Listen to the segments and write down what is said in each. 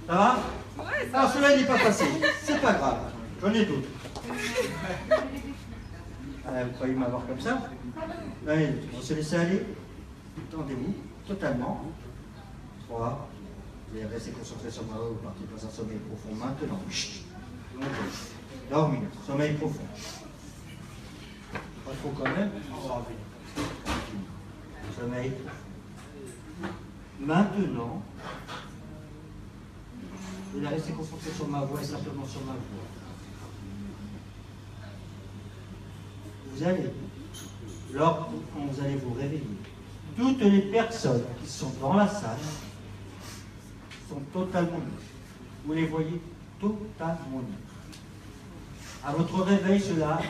Ça va? Ouais, ça Alors va. celui-là il n'est pas passé, c'est pas grave, j'en ai d'autres. Vous croyez m'avoir comme ça? Allez, on se laisse aller, tendez-vous totalement. 3, vous allez rester concentré sur ma voix, vous partez dans un sommeil profond maintenant. Chut. Dormir, sommeil profond. Pas trop quand même. Sommeil profond. Maintenant, vous allez rester concentré sur ma voix et simplement sur ma voix. Vous allez, quand vous allez vous réveiller, toutes les personnes qui sont dans la salle sont totalement nues. Vous les voyez totalement nues. À votre réveil, cela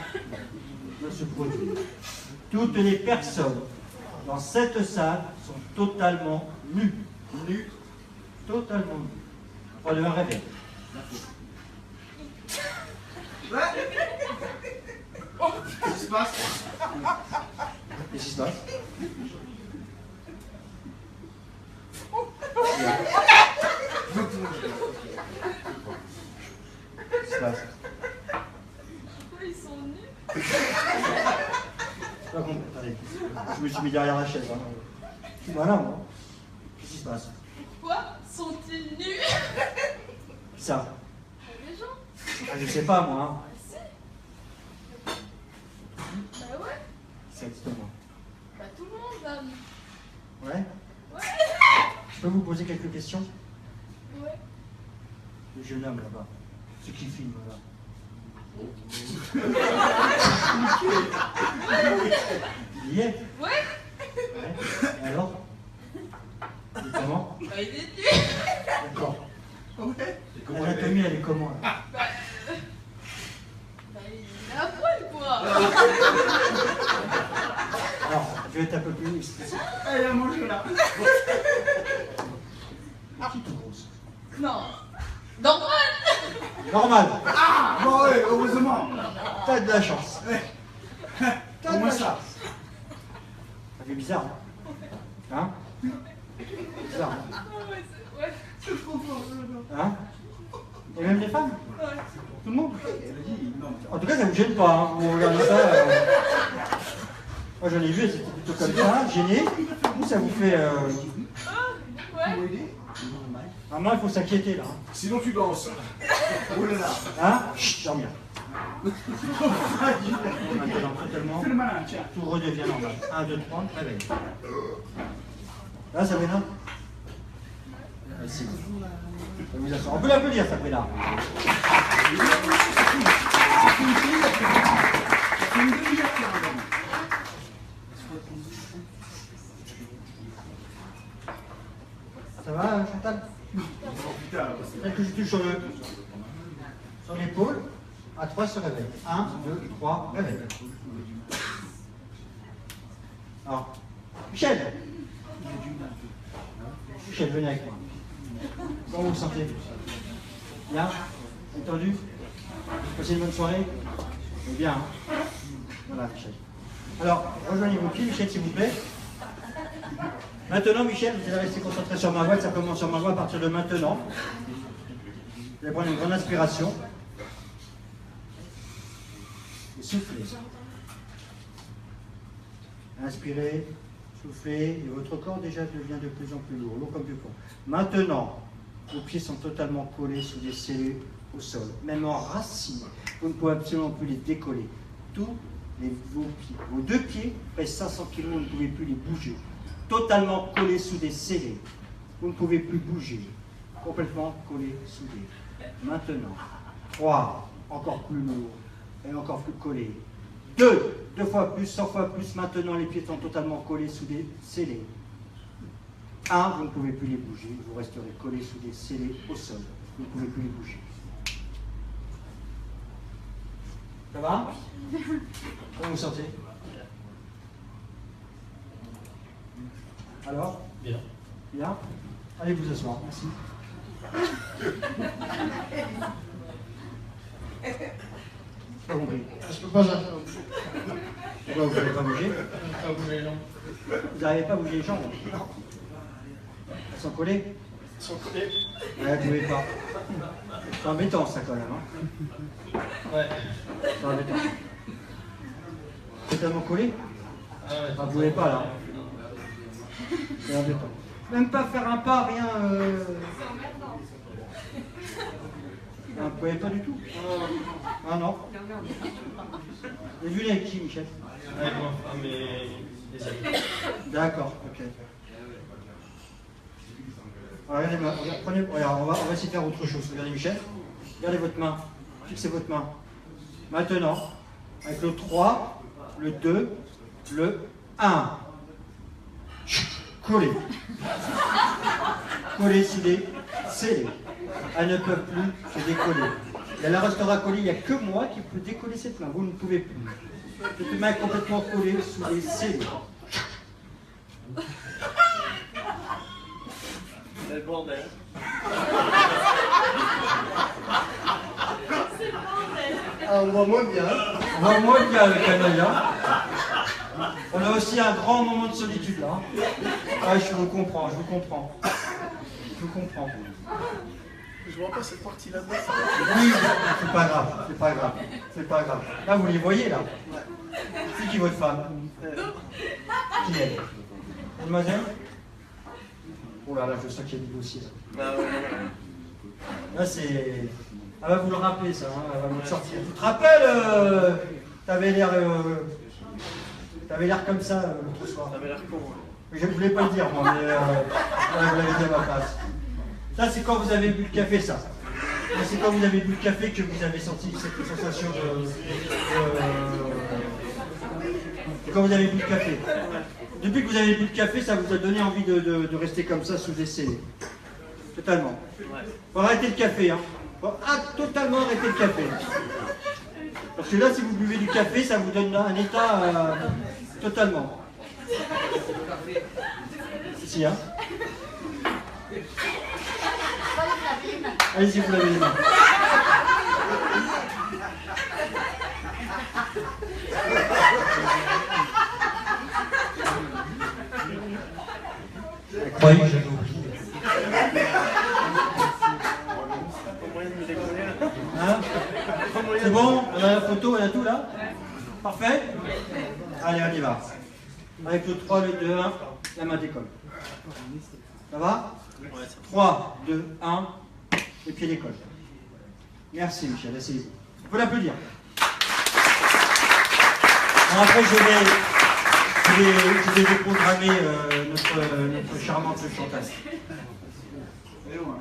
va se produire. Toutes les personnes dans cette salle sont totalement nues. Nues, totalement nues. Prenez un réveil. Qu'est-ce qui se passe? Qu'est-ce qui se passe? Qu'est-ce qui se passe? Ils sont nus. Pas compris. Attendez. Je me suis mis derrière la chaise. Hein. Je suis malin, moi. Qu'est-ce qui se passe? Pourquoi sont-ils nus? Ça. Les gens. Ah, je sais pas, moi. Hein. Si. Bah ouais. C'est exactement. Bah tout le monde, dame. Ouais? Ouais. Je peux vous poser quelques questions? Ouais. Le jeune homme là-bas. Ce qui filme là. Il y est? Ouais. Ouais. Et alors? Et comment? Bah il est nu. D'accord. Ouais. L'anatomie, elle est comment là? Bah il a un poil quoi. Alors, je vais être un peu plus explicite. Elle a mangé là. Petite ou grosse? Non. Normal. Normal. Ah, bon, ouais, heureusement. T'as de la chance. T'as Au de moins la ça. chance. Ça fait bizarre, hein? Hein? Bizarre, hein? Ouais, ouais. C'est trop fort. Hein? Et même les femmes? Ouais. Tout le monde? Elle dit non. En tout cas, ça ne vous gêne pas, hein? Vous regardez ça. Moi, j'en ai vu, c'était plutôt comme ça, gêné. Vous, ça vous fait. Ouais. Ah, moi, il faut s'inquiéter, là. Hein? Sinon tu danses. Oh là là. Hein? Chut, dormir. Maintenant, totalement, Fais le malin, tiens. tout redevient normal. 1, 2, 3, réveil. Là, Sabrina? Merci. Ça vous assure. On peut l'applaudir, Sabrina. C'est une demi-heure qui regarde. Ça va, Chantal? Oh putain. Celle que je touche sur l'épaule. À 3 se réveille. 1, 2, 3, réveil. Alors, Michel. Michel, venez avec moi. Comment vous vous sentez? Bien? Entendu? Passez une bonne soirée? Bien. Hein? Voilà, Michel. Alors, rejoignez vos pieds, Michel, s'il vous plaît. Maintenant, Michel, vous allez rester concentré sur ma voix, simplement sur ma voix à partir de maintenant. Vous allez prendre une grande inspiration. Et soufflez. Inspirez, soufflez, et votre corps déjà devient de plus en plus lourd, lourd comme du plomb. Maintenant, vos pieds sont totalement collés sous des scellés au sol, même en racines. Vous ne pouvez absolument plus les décoller. Tous vos pieds, vos 2 pieds pèsent 500 kg, vous ne pouvez plus les bouger. Totalement collés sous des scellés. Vous ne pouvez plus bouger. Complètement collés sous des. Maintenant, 3, encore plus lourd et encore plus collés. 2 fois plus, 100 fois plus. Maintenant, les pieds sont totalement collés sous des scellés. 1, vous ne pouvez plus les bouger. Vous resterez collés sous des scellés au sol. Vous ne pouvez plus les bouger. Ça va? Comment vous sentez? Alors? Bien. Bien? Allez vous asseoir, merci. Pas compris. Je peux pas chercher. Pourquoi vous ne pouvez pas bouger? Pas bouger les jambes. Vous n'arrivez pas à bouger les jambes? Elles sont collées? sont collés. Ouais, vous pouvez pas. C'est embêtant ça quand même. Hein. Ouais. C'est embêtant. Totalement collé. Ah ouais. Ah, vous pouvez pas là. C'est embêtant. Même pas faire un pas, rien. Ah, vous pouvez pas du tout. Ah non. Vous avez vu avec qui, Michel? Avec ma femme et les amis. D'accord, ok. Regardez, regarde, on va essayer de faire autre chose. Regardez Michel, regardez votre main, fixez votre main. Maintenant, avec le 3, le 2, le 1. Collez. Collez, scellez. Elles ne peuvent plus se décoller. Et elle restera collée, il n'y a que moi qui peux décoller cette main. Vous ne pouvez plus. Cette main est complètement collée sous les scellés. C'est le bordel. Ah, on voit moins bien. On voit moins bien avec un œil. Hein. On a aussi un grand moment de solitude là. Ah, je vous comprends, je vous comprends. Je vous comprends. Je vois pas cette partie-là. Oui, c'est pas grave, c'est pas grave, c'est pas grave. Là, vous les voyez là. C'est qui votre femme? Qui est? Mademoiselle? Oh là là, je sens qu'il y a du dossier là. Là, c'est. Elle va vous le rappeler, ça, hein. Elle va vous le sortir. Tu te rappelles, t'avais l'air comme ça l'autre soir. Ça avait l'air con. Je ne voulais pas le dire, moi, mais vous l'avez dit à ma place. Ça, c'est quand vous avez bu le café, ça. C'est quand vous avez bu le café que vous avez senti cette sensation de quand vous avez bu le café. Depuis que vous avez bu le café, ça vous a donné envie de rester comme ça sous des scellés. Totalement. Faut arrêter le café, hein. Faut totalement arrêter le café. Parce que là, si vous buvez du café, ça vous donne un état totalement. Si, hein. Allez-y, vous lavez les mains. Vous croyez que j'avais oublié? Hein? C'est bon? On a la photo, on a tout là? Parfait? Allez, on y va. Avec le 3, le 2, 1, la main décolle. Ça va? 3, 2, 1, les pieds décollent. Merci Michel, asseyez-vous. On peut l'applaudir. Après, je vais déprogrammer notre charmante chanteuse. Elle est loin.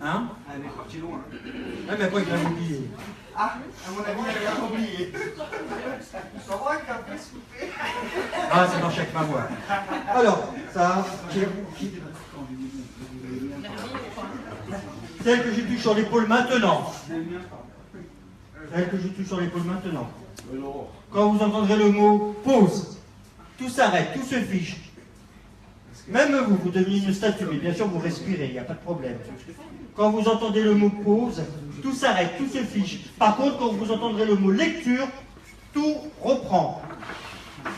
Hein? Elle est partie loin. Ouais, mais quoi, il l'a oublié. Ah, à mon avis, elle a oublié. Ça va qu'après souper. Ah, ça marche avec ma voix. Alors, ça, celle que je touche sur l'épaule maintenant. Celle que je touche sur l'épaule maintenant. Quand vous entendrez le mot pause, tout s'arrête, tout se fiche. Même vous devenez une statue, mais bien sûr vous respirez, il n'y a pas de problème. Quand vous entendez le mot pause, tout s'arrête, tout se fiche. Par contre, quand vous entendrez le mot lecture, tout reprend.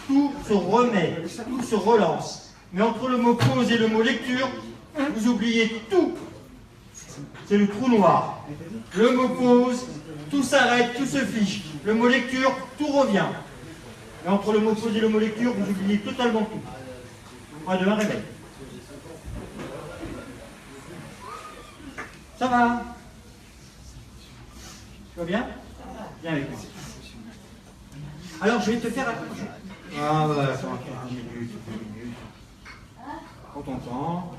Tout se remet, tout se relance. Mais entre le mot pause et le mot lecture, vous oubliez tout. C'est le trou noir. Le mot pause, tout s'arrête, tout se fiche. Le mot lecture, tout revient. Et entre le mot pause et le mot lecture, vous oubliez totalement tout. 1, 2, 1, réveil. Ça va? Tu vas bien? Viens avec moi. Alors, je vais te faire... Ah, voilà, ça va faire 1 minute, 2 minutes. Prends ton temps.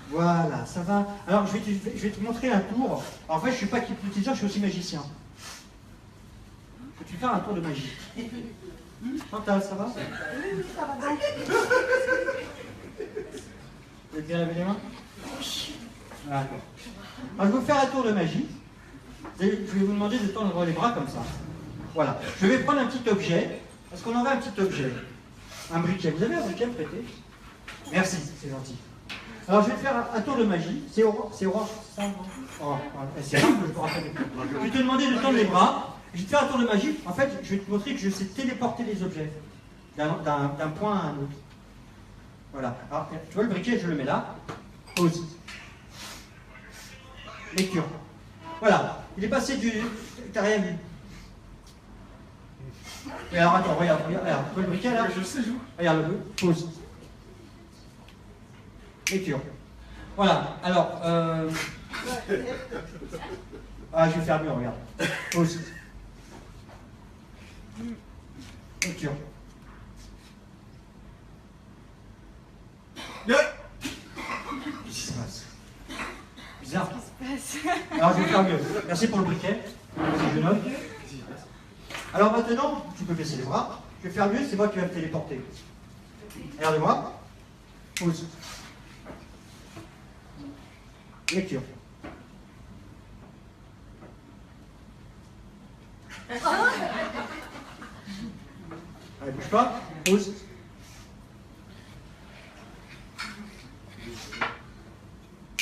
Voilà, ça va. Alors, je vais te montrer un tour. Alors, en fait, je ne suis pas hypnotiseur, je suis aussi magicien. Je vais te faire un tour de magie. Chantal, ça va? Oui, ça va bien. Vous êtes bien lavé les mains? D'accord. Alors, je vais vous faire un tour de magie. Je vais vous demander de tendre les bras comme ça. Voilà. Je vais prendre un petit objet. Est-ce qu'on aurait un petit objet? Un briquet. Vous avez un briquet à me prêter? Merci, c'est gentil. Alors, je vais te faire un tour de magie. C'est orange, c'est ça? Oh, c'est rare que je me rappelle. Je vais te demander de tendre les bras. Je vais te faire un tour de magie. En fait, je vais te montrer que je sais téléporter les objets d'un point à un autre. Voilà. Alors, tu vois le briquet, je le mets là. Pause. Lecture. Voilà. Il est passé du... T'as rien vu. Et alors attends, regarde, le briquet là. Je sais, je joue. Regarde le pause. Lecture. Voilà, alors... Ah, je vais faire mieux, regarde. Pause. Lecture. Qu'est-ce qui se passe? Bizarre. Alors je vais faire mieux. Merci pour le briquet. Je note. Alors maintenant, tu peux baisser les bras. Je vais faire mieux, c'est moi qui vais me téléporter. Regardez-moi. Pause. Lecture. Allez, bouge pas. Pause.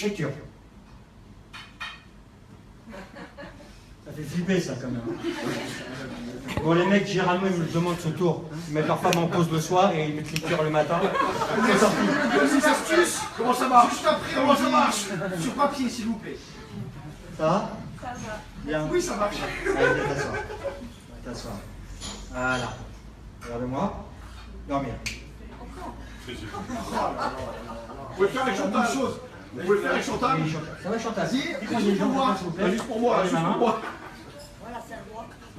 Lecture. Ça fait flipper ça quand même. Bon les mecs généralement ils me demandent ce tour. Ils mettent leur femme en pause le soir et ils mettent lecture le matin. C'est sorti. Petite astuce. Comment ça marche? Comment ça marche? Sur papier, s'il vous plaît. Ça va? Ça va. Bien. Oui, ça marche. Allez, viens t'asseoir. T'asseoir. Voilà. Regardez-moi. Dormir. Vous pouvez faire avec Chantal. Vous pouvez faire avec Chantal. Oui, Chantal. Ça va Chantal? Vas-y, Prenez juste les pour jambes, moi. s'il vous plaît. Juste pour moi, Allez, juste maman. pour moi.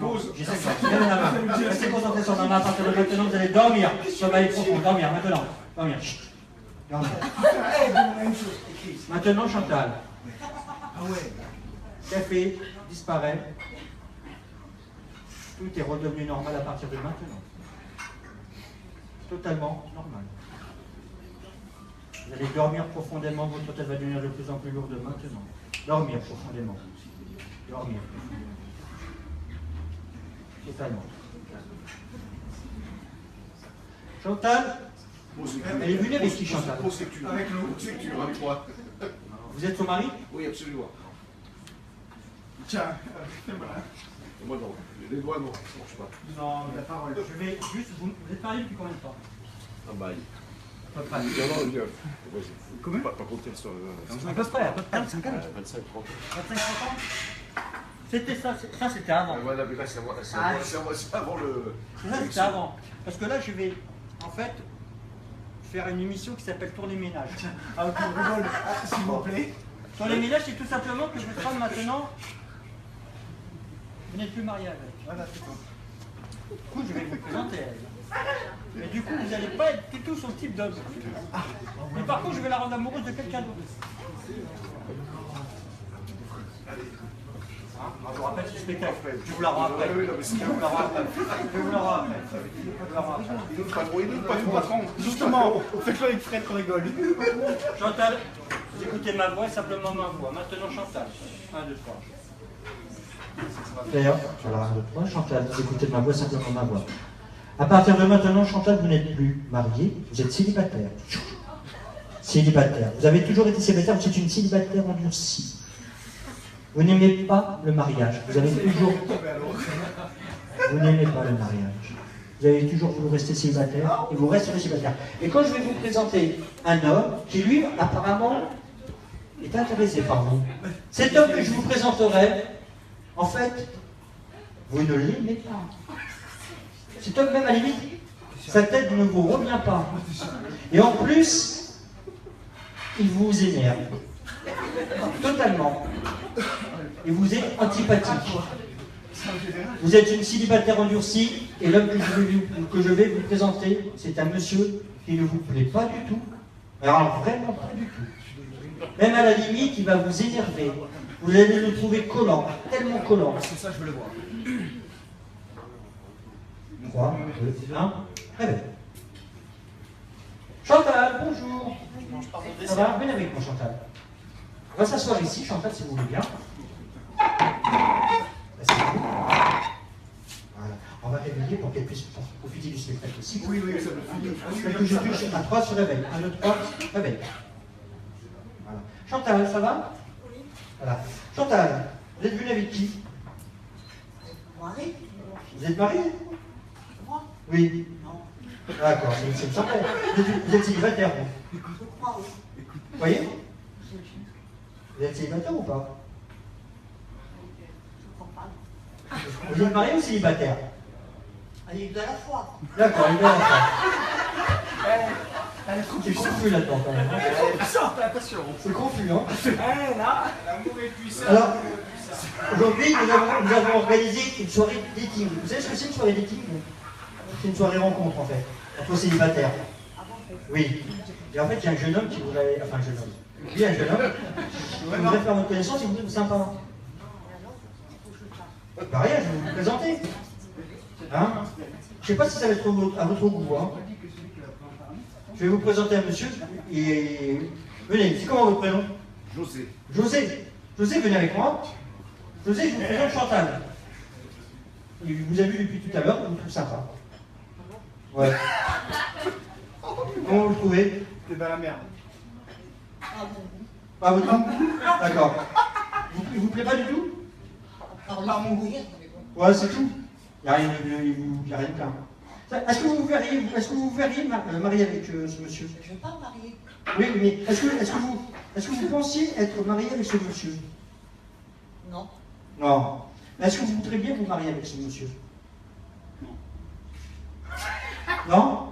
Pause. J'ai 5 ans. Levez la main. Restez concentrés sur la main. À partir de maintenant, vous allez dormir. Sommeil profond. Dormir. Maintenant. Dormir. Chut. Dormir. Maintenant, Chantal. Ah ouais. Café disparaît. Tout est redevenu normal à partir de maintenant. Totalement normal. Vous allez dormir profondément. Votre tête va devenir de plus en plus lourde maintenant. Dormir profondément. Dormir. Totalement. Chantal, elle est venue avec qui, Chantal? Pause lecture. Avec nous. Pause lecture, avec moi. Vous êtes son mari? Oui, absolument. Tiens, voilà. Moi non. Les doigts non, ça marche pas. Non, la parole. Je vais juste. Vous êtes marié depuis combien de temps? Ah bah, À peu près. non, viens. Combien? Pas compter sur le. À peu près, 25 ans. 25, 30. 25 ans. C'était ça, ça c'était avant. Voilà, mais là, c'est avant le. Ça c'était avant. Parce que là, je vais en fait faire une émission qui s'appelle Tour les ménages. Ah, ok, on rigole. S'il vous plaît. Tour les ménages, c'est tout simplement que votre femme maintenant, vous n'êtes plus marié avec. Voilà, c'est tout. Du coup, je vais vous présenter elle. Et du coup, vous n'allez pas être du tout son type d'homme. Mais par contre, je vais la rendre amoureuse de quelqu'un d'autre. Je vous rappelle ce spectacle. Je vous la rends après. Je vous la rends après. Je vous la rends après. Je vous la rends après. Patron. Justement, faites-le avec Fred qu'on rigole. Chantal, vous écoutez ma voix, simplement ma voix. Maintenant, Chantal. 1, 2, 3. D'ailleurs, alors 1, 2, 3. Chantal, vous écoutez ma voix, simplement ma voix. À partir de maintenant, Chantal, vous n'êtes plus mariée, vous êtes célibataire. Célibataire. Vous avez toujours été célibataire, vous êtes une célibataire endurcie. Vous n'aimez pas le mariage. Vous avez toujours. Vous n'aimez pas le mariage. Vous avez toujours voulu rester célibataire et vous resterez célibataire. Et quand je vais vous présenter un homme qui, lui, apparemment, est intéressé par vous, cet homme que je vous présenterai, en fait, vous ne l'aimez pas. Cet homme, même à la limite, sa tête ne vous revient pas. Et en plus, il vous énerve. Totalement. Et vous êtes antipathique. Vous êtes une célibataire endurcie, et l'homme que je vais vous présenter, c'est un monsieur qui ne vous plaît pas du tout. Alors vraiment pas du tout. Même à la limite, il va vous énerver. Vous allez le trouver collant, tellement collant. C'est ça, je veux le voir. 3, 2, 1, réveil. Chantal, bonjour. Ça va? Venez avec moi, Chantal. On va s'asseoir ici, Chantal, si vous voulez bien. Asseyez-vous. Voilà. On va réveiller pour qu'elle puisse profiter du spectacle aussi. Oui, ça me fait. Que je touche à 3 sur réveil. 1, 2, 3, réveil. Voilà. Chantal, ça va? Oui. Voilà. Chantal, vous êtes venue avec qui? Mari? Vous êtes mariée? Moi? Oui. Non. D'accord, c'est une centaine. Vous êtes célibataire, vous? Je crois, oui. Vous voyez? Vous êtes célibataire ou pas? Vous êtes marié ou célibataire? Allez, de la foi. D'accord, il est là. C'est confus là-dedans quand même. Attention. C'est confus, hein? L'amour est puissant. Alors, aujourd'hui, nous avons organisé une soirée dating. Vous savez ce que c'est une soirée dating? C'est une soirée rencontre en fait, entre célibataires. Oui. Et en fait, il y a un jeune homme qui voudrait. Enfin, un jeune homme. Oui, un jeune homme qui voudrait faire votre connaissance et vous êtes sympa. Bah rien, je vais vous présenter. Hein? Je ne sais pas si ça va être à votre goût. Hein? Je vais vous présenter un monsieur et. Venez, c'est comment votre prénom? José. José. José, venez avec moi. José, je vous présente Chantal. Il vous a vu depuis tout à l'heure, il vous trouve sympa. Ouais. Comment vous le trouvez? T'es dans la merde. Pas votre goût? D'accord. Il vous plaît pas du tout? Par mon goût. Ouais, c'est tout. Il n'y a rien de plein. Est-ce que vous vous verriez marier avec ce monsieur? Je ne veux pas me marier. Oui, mais est-ce que vous pensiez être marié avec ce monsieur? Non. Non. Est-ce que vous voudriez bien vous marier avec ce monsieur? Non?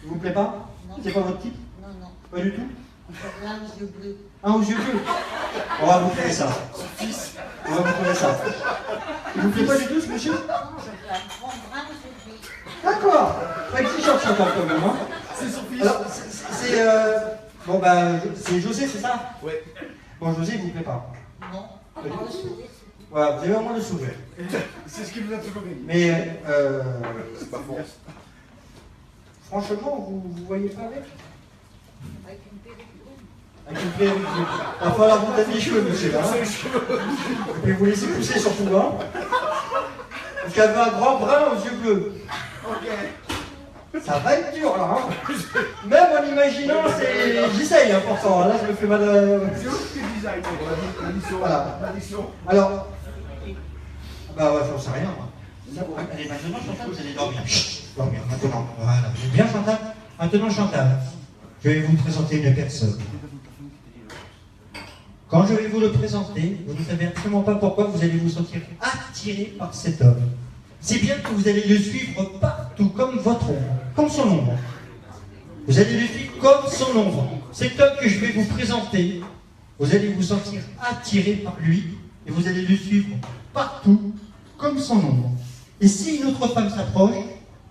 Il vous plaît pas? Non. C'est pas votre type? Non, non. Pas du tout? Là, aux yeux bleus. Un aux yeux bleus? On va vous faire ça. On va vous faire ça. Il vous plaît pas du tout ce monsieur? Non, je veux un grand brin aux yeux bleus. D'accord. Pas exigeant Chantal quand même, hein? C'est son fils. Alors, c'est bon ben, c'est José, c'est ça? Ouais. Bon, José, il vous plaît pas? Non. Alors, le sourire. Voilà, vous avez vraiment le sourire. C'est ce qui nous a toujours dit. Mais, C'est pas faux. franchement, vous voyez pas avec? Avec une perruque. Avec une perruque. Il va falloir vous donner les cheveux, monsieur. Hein? Et puis vous laissez pousser surtout, hein? Parce qu'elle veut un grand brun aux yeux bleus. Ok. Ça va être dur, là. Hein? Même en imaginant, c'est. J'essaye, hein, pourtant. Là, je me fais mal. C'est ouf que design. L'addition. Voilà. L'addition. Alors. Bah ouais, j'en sais rien, moi. Allez, maintenant, Chantal, vous allez dormir. Chut, dormir, maintenant. Voilà. Vous êtes bien, Chantal? Maintenant, Chantal, je vais vous présenter une personne. Quand je vais vous le présenter, vous ne savez absolument pas pourquoi vous allez vous sentir attiré par cet homme. C'est bien que vous allez le suivre partout, comme votre ombre, comme son ombre. Vous allez le suivre comme son ombre. Cet homme que je vais vous présenter, vous allez vous sentir attiré par lui, et vous allez le suivre partout, comme son ombre. Et si une autre femme s'approche,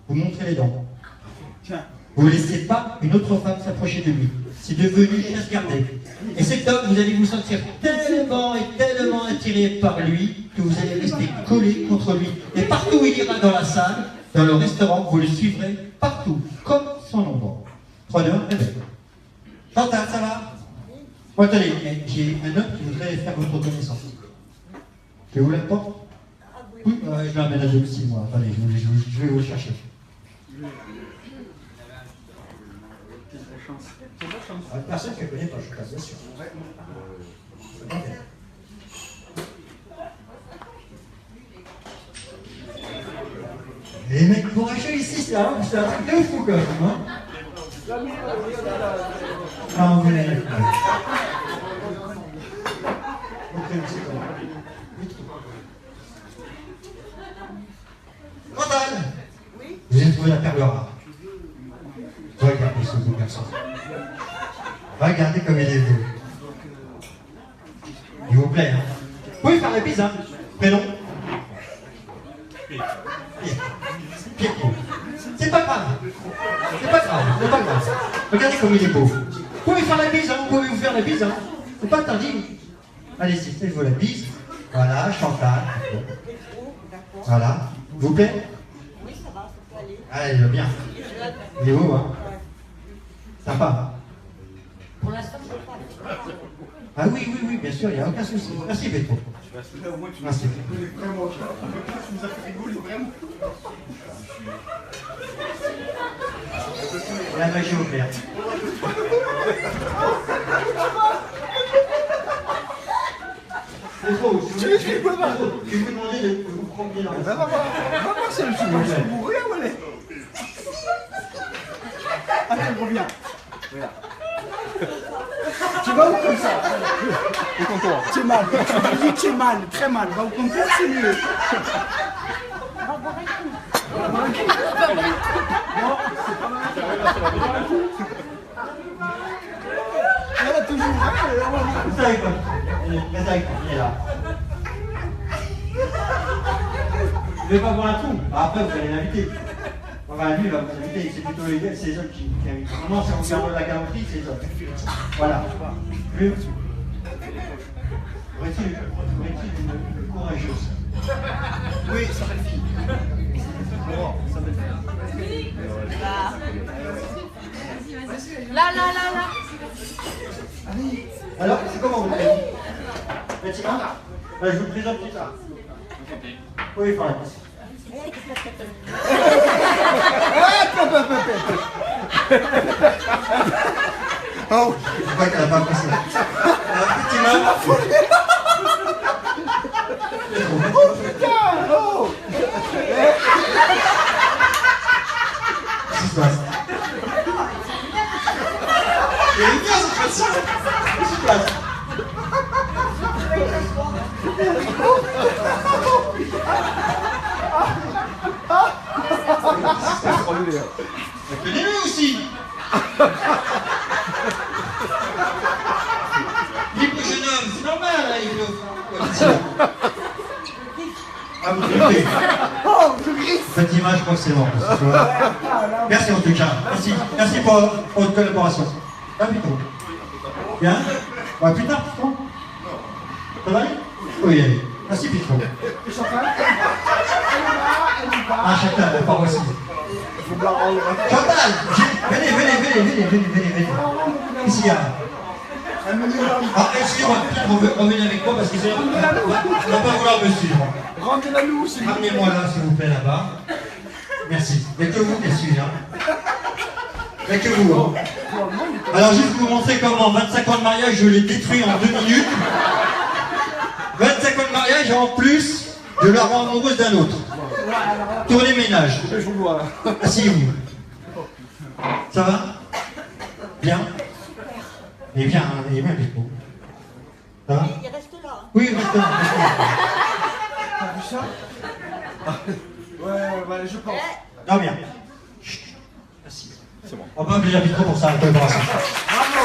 vous montrez les dents. Tiens. Vous ne laissez pas une autre femme s'approcher de lui. C'est devenu chasse gardée. Et cet homme, vous allez vous sentir tellement et tellement attiré par lui que vous allez rester collé contre lui. Et partout où il ira dans la salle, dans le restaurant, vous le suivrez partout, comme son ombre. 3, 2, 1, réveil. Chantal, ça va? Bon, attendez, j'ai un homme qui voudrait faire votre connaissance. Je vous l'apporte? Oui, je l'amène à domicile, moi. Attendez, je vais vous le chercher. Personne qui ne connaît pas, je crois, bien sûr. Les mecs courageux ici, c'est un truc de fou quand même. Hein? Ah, on est là. Chantal, vous avez trouvé la perle rare. Regardez ce beau garçon. Regardez comme il est beau. Il vous plaît, hein? Vous pouvez faire la bise, hein? Prénom? Pierre. C'est pas grave. C'est pas grave, c'est pas grave. Regardez comme il est beau. Vous pouvez faire la bise, hein? Vous pouvez vous faire la bise, hein? C'est pas interdit. Allez-y, faites-vous la bise. Voilà, Chantal. Voilà. Vous plaît? Oui, ça va, ça peut aller. Allez, il va bien. Il est beau, hein? Sympa. Pour l'instant, je ne veux pas. Ah oui, bien sûr, il n'y a aucun souci. Merci, Petro. Là, au moins, tu Merci. rigoles vraiment. Tu nous as fait rigoler vraiment. La magie au clair. Petro, je vais vous demander de vous prendre bien dans la Va voir, c'est le chou. Je vous regarde où elle est. Attends, reviens. Regarde. vas au comme ça. Tu es mal. Je dis que tu es mal, très mal. Va au comptoir, c'est mieux. Va boire un coup. Elle a toujours. Restez avec moi. Restez avec moi, il est là. Je vais pas boire un coup. Après, vous allez l'inviter. Enfin, lui, il va vous inviter. C'est plutôt les gars, c'est les hommes qui invitent. Non, c'est on garde la galanterie, c'est les hommes. Voilà. Lui, aurait-il une courageuse? Oui, ça fait le fille. Là. Alors, c'est comment vous l'appelez? Fatima? Je vous présente plus tard. Oui, il faut la passer. Oh, Je crois qu'elle n'a pas passé. Fatima? putain, oh. Qu'est-ce qui se passe? Il est bien, c'est comme ça. Qu'est-ce qui se passe? Tenez-le aussi. Libre jeune homme, c'est normal, là, il veut. Ah, vous grippez. Oh, je griffe. Fatima, je crois que c'est bon. Merci en tout cas. Merci pour votre collaboration. Ah, plutôt. Bien. Ouais, plus tard, Pitron. Ça va aller? Oui, allez. Merci, Pitron. Ah, Chantal, par aussi. Chantal, venez. Qu'est-ce qu'il y a? Ah, excusez-moi, revenez avec moi parce que c'est on va pas vouloir me suivre. Rendez-la-nous, s'il vous plaît. Ramenez-moi là, s'il vous plaît, là-bas. Merci. Il n'y a que vous qui suivez, hein. Il n'y a que vous, hein. Alors, juste vous montrer comment 25 ans de mariage, je l'ai détruit en 2 minutes. 25 ans de mariage, en plus, je la rends amoureuse d'un autre. Tournez ménage. Je vous vois là. Asseyez-vous. Ça va? Bien? Il est bien, Pipo. Ça va? Il reste là. Oui, reste là. T'as vu ça? Ouais, je pense. Non, bien. Chut. Merci. C'est bon. On peut appeler Pipo pour sa collaboration. Bravo.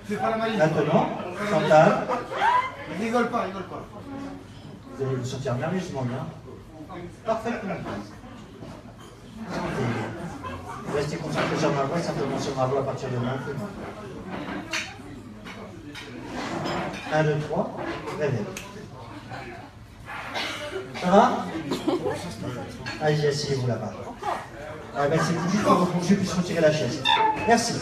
Fais pas la malice. Maintenant, Chantal, Rigole pas. vous allez vous sentir merveilleusement bien. Parfaitement. Restez concentrés sur ma voix, simplement sur ma voix à partir de maintenant. 1, 2, 3, réveil. Ça va? Allez, asseyez-vous là-bas. Ah, ben, c'est juste pour que je puisse retirer la chaise. Merci.